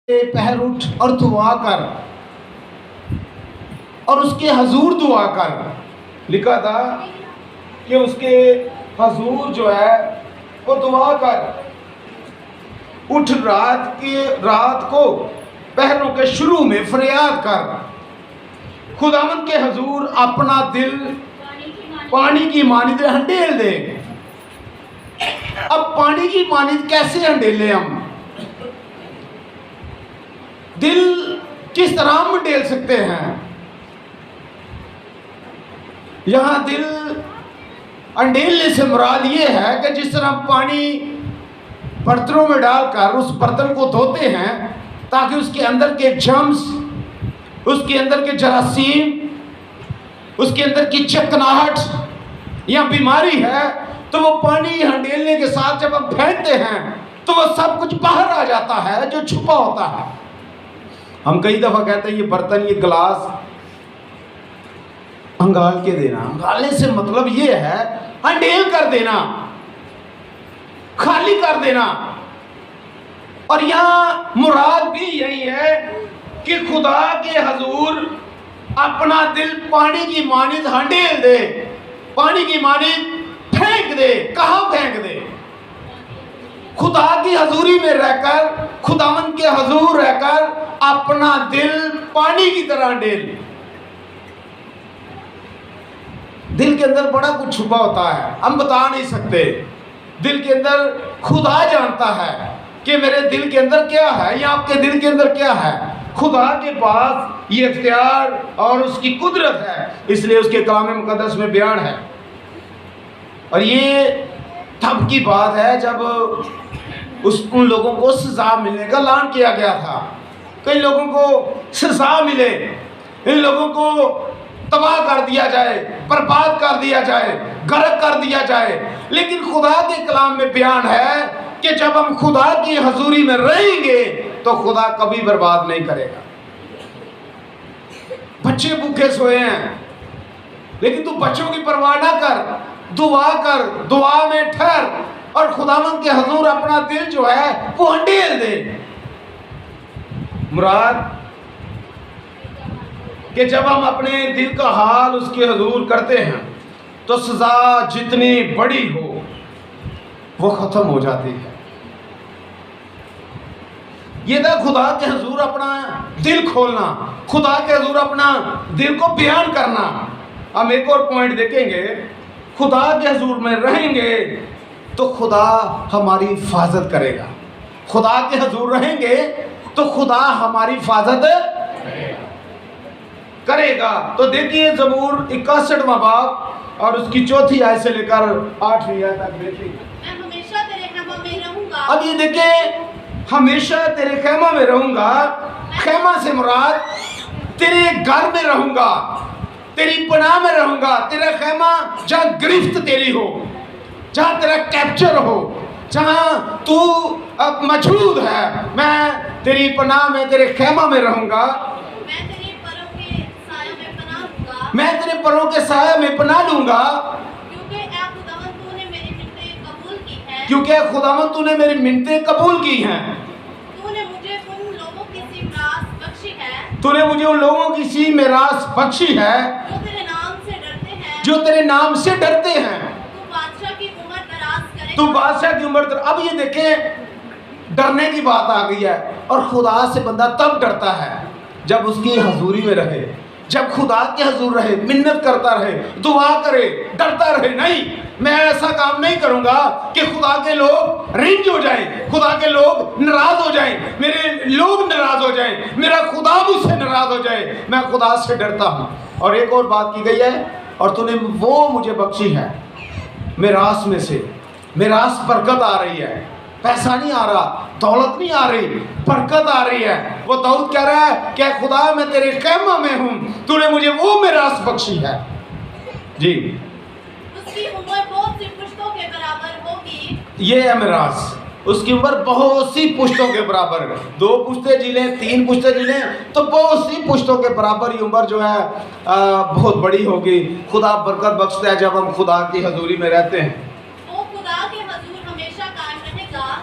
पहर उठ और दुआ कर और उसके हजूर दुआ कर। लिखा था कि उसके हजूर जो है वो दुआ कर। उठ रात को पहरों के शुरू में फरियाद कर। खुदावंद के हजूर अपना दिल पानी की मानिद हंडेल दे। अब पानी की मानिद कैसे हंडेले हम? दिल किस तरह हम ढेल सकते हैं? यहां दिल अंडेलने से मुराद ये है कि जिस तरह पानी बर्तनों में डालकर उस बर्तन को धोते हैं ताकि उसके अंदर के जर्म्स, उसके अंदर के जरासीम, उसके अंदर की चिकनाहट या बीमारी है, तो वो पानी हंडेलने के साथ जब हम फेंकते हैं तो वो सब कुछ बाहर आ जाता है जो छुपा होता है। हम कई दफा कहते हैं ये बर्तन, ये गिलास अंगाल के देना। अंगालने से मतलब ये है अंडेल कर देना, खाली कर देना। और यहां मुराद भी यही है कि खुदा के हजूर अपना दिल पानी की मानिद हंडेल दे, पानी की मानिद फेंक दे। कहां फेंक दे? खुदा की हजूरी में रहकर, खुदावंद के हजूर रहकर अपना दिल पानी की तरह हंडेल। दिल के अंदर बड़ा कुछ छुपा होता है, हम बता नहीं सकते। दिल के अंदर खुदा जानता है कि मेरे दिल के अंदर क्या है या आपके दिल के अंदर क्या है। खुदा के पास ये इख्तियार और उसकी कुदरत है, इसलिए उसके कलाम मुकद्दस में बयान है। और ये तब की बात है जब उन लोगों को सजा मिलने का ऐलान किया गया था। कई लोगों को सजा मिले, इन लोगों को तबाह कर दिया जाए, बर्बाद कर दिया जाए, गर्क कर दिया जाए। लेकिन खुदा के कलाम में बयान है कि जब हम खुदा की हजूरी में रहेंगे तो खुदा कभी बर्बाद नहीं करेगा। बच्चे भूखे सोए हैं, लेकिन तू बच्चों की परवाह ना कर, दुआ कर, दुआ में ठहर और खुदावंद के हजूर अपना दिल जो है वो हंडेल दे। मुराद कि जब हम अपने दिल का हाल उसके हजूर करते हैं तो सजा जितनी बड़ी हो वो खत्म हो जाती है। ये था खुदा के हजूर अपना दिल खोलना, खुदा के हजूर अपना दिल को बयान करना। हम एक और पॉइंट देखेंगे, खुदा के हजूर में रहेंगे तो खुदा हमारी हिफाजत करेगा। खुदा के हजूर रहेंगे तो खुदा हमारी हिफाजत करेगा। तो देखिए ज़बूर 61वां बाब और उसकी 4थी आयत से लेकर 8वीं आयत तक देखिए। मैं हमेशा तेरे खेमा में रहूंगा। अब ये देखें, हमेशा तेरे खेमा में रहूंगा। खेमा से मुराद तेरे घर में रहूंगा, तेरी पनाह में रहूंगा। तेरा खेमा जहां गिरफ्त तेरी हो, जहां तेरा कैप्चर हो, जहां तू अब मौजूद है, मैं तेरी पनाह में, तेरे खेमा में रहूंगा। मैं तेरे परों के साया में पनाह लूंगा। क्योंकि खुदावंद तूने मेरी मिन्नतें कबूल की हैं। तूने मुझे उन लोगों की सी मिरास बख्शी है, तूने मुझे उन लोगों की सी मिरास बख्शी है जो तेरे नाम से डरते हैं, जो तेरे नाम से डरते हैं। तू बादशाह की उम्र दराज करेगा। तू बादशाह की उम्र दराज। अब ये देखें, डरने की बात आ गई है। और खुदा से बंदा तब डरता है जब उसकी हजूरी में रहे, जब खुदा के हजूर रहे, मिन्नत करता रहे, दुआ करे, डरता रहे। नहीं, मैं ऐसा काम नहीं करूंगा कि खुदा के लोग रिंज हो जाएं, खुदा के लोग नाराज हो जाएं, मेरे लोग नाराज हो जाएं, मेरा खुदा मुझसे नाराज हो जाए। मैं खुदा से डरता हूं। और एक और बात की गई है, और तूने वो मुझे बख्शी है मिरास में से। मिरास बरकत आ रही है, पैसा नहीं आ रहा, दौलत नहीं आ रही, बरकत आ रही है। वो दाऊद कह रहा है कि खुदा मैं तेरे खेमा में हूं, तूने मुझे वो मिरास बख्शी है। जी, उसकी उम्र बहुत सी पुश्तों के बराबर होगी। ये है मिरास, उसकी उम्र बहुत सी पुश्तों के बराबर। 2 पुश्तें जी लें, 3 पुश्तें जी लें तो बहुत सी पुश्तों के बराबर ही उम्र जो है बहुत बड़ी होगी। खुदा बरकत बख्शता है जब हम खुदा की हजूरी में रहते हैं।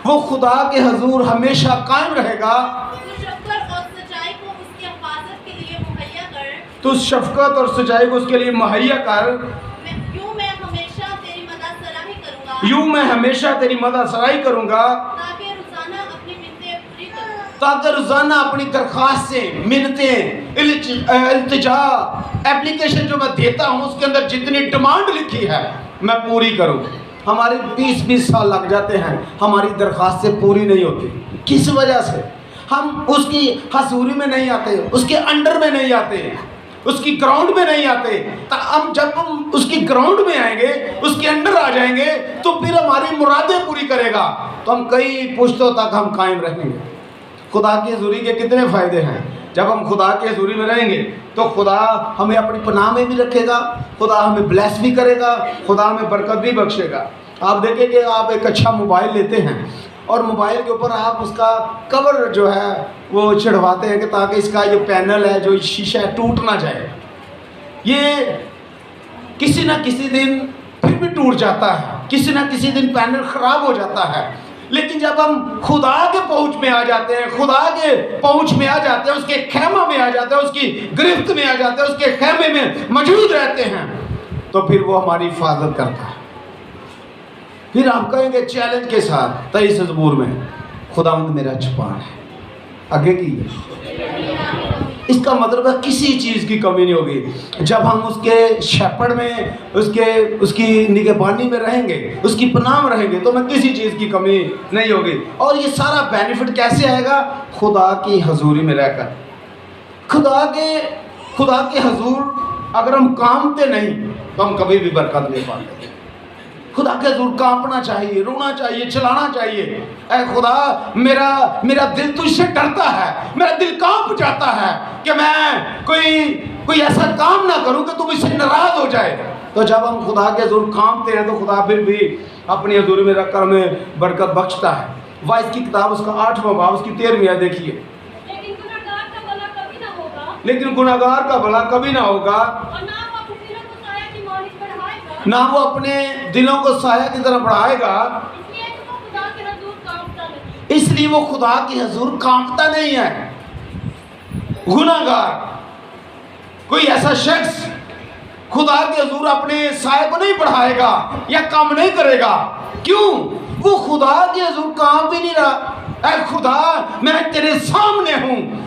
वो खुदा के हजूर हमेशा कायम रहेगा। तो शफकत और सच्चाई को उसके लिए मुहैया कर। मैं हमेशा तेरी मदद सराही करूंगा। यूं मैं हमेशा तेरी मदद सराही करूंगा, ताकि रोजाना अपनी मिन्नतें पूरी करूं। ताकि रोजाना अपनी दरख्वास्त से मिन्नतें, इल्तिजा, एप्लीकेशन जो मैं देता हूं उसके अंदर जितनी डिमांड लिखी है मैं पूरी करूं। हमारे 20-20 साल लग जाते हैं, हमारी दरख्वास्तें पूरी नहीं होती। किस वजह से? हम उसकी हजूरी में नहीं आते, उसके अंडर में नहीं आते, उसकी ग्राउंड में नहीं आते। तो जब हम उसकी ग्राउंड में आएंगे, उसके अंडर आ जाएंगे, तो फिर हमारी मुरादें पूरी करेगा, तो हम कई पुश्तों तक हम कायम रहेंगे। खुदा की हजूरी के कितने फ़ायदे हैं? जब हम खुदा की हजूरी में रहेंगे तो खुदा हमें अपनी पनाह में भी रखेगा, खुदा हमें ब्लेस भी करेगा, खुदा हमें बरकत भी बख्शेगा। आप देखें कि आप एक अच्छा मोबाइल लेते हैं और मोबाइल के ऊपर आप उसका कवर जो है वो चढ़वाते हैं कि ताकि इसका जो पैनल है, जो शीशा है, टूट ना जाए। ये किसी ना किसी दिन फिर भी टूट जाता है, किसी ना किसी दिन पैनल ख़राब हो जाता है। लेकिन जब हम खुदा के पहुंच में आ जाते हैं, खुदा के पहुंच में आ जाते हैं, उसके खेमा में आ जाते हैं, उसकी गिरफ्त में आ जाते हैं, उसके खेमे में मौजूद रहते हैं, तो फिर वो हमारी हिफाजत करता है। फिर आप कहेंगे चैलेंज के साथ 23 ज़बूर में, खुदावंद मेरा छुपान है। आगे की इसका मतलब है किसी चीज़ की कमी नहीं होगी। जब हम उसके शेपर्ड में, उसकी निगहबानी में रहेंगे, उसकी पनाह में रहेंगे, तो मैं किसी चीज़ की कमी नहीं होगी। और ये सारा बेनिफिट कैसे आएगा? खुदा की हजूरी में रहकर। खुदा के हजूर अगर हम कामते नहीं तो हम कभी भी बरकत नहीं पाते। खुदा के हजूर कांपना चाहिए, रोना चाहिए, चिल्लाना चाहिए। ऐ खुदा, मेरा दिल तुझसे डरता है, मेरा दिल कांप जाता है कि मैं कोई ऐसा काम ना करूं कि तुम इससे नाराज हो जाए। तो जब हम खुदा के हजूर कांपते हैं तो खुदा फिर भी अपनी हजूरी में रखकर हमें बरकत बख्शता है। वाइस की किताब उसका 8वां बाब उसकी 13वीं आयत देखिए। लेकिन गुनाहगार का भला कभी ना होगा, लेकिन गुनाहगार का भला कभी ना होगा, और ना वो अपने दिलों को साया की तरह बढ़ाएगा। इसलिए वो खुदा के हजूर कांपता नहीं है। गुनाहगार, कोई ऐसा शख्स खुदा के हजूर अपने साये को नहीं बढ़ाएगा या काम नहीं करेगा। क्यों? वो खुदा के हजूर काम भी नहीं रहा। ऐ खुदा, मैं तेरे सामने हूँ,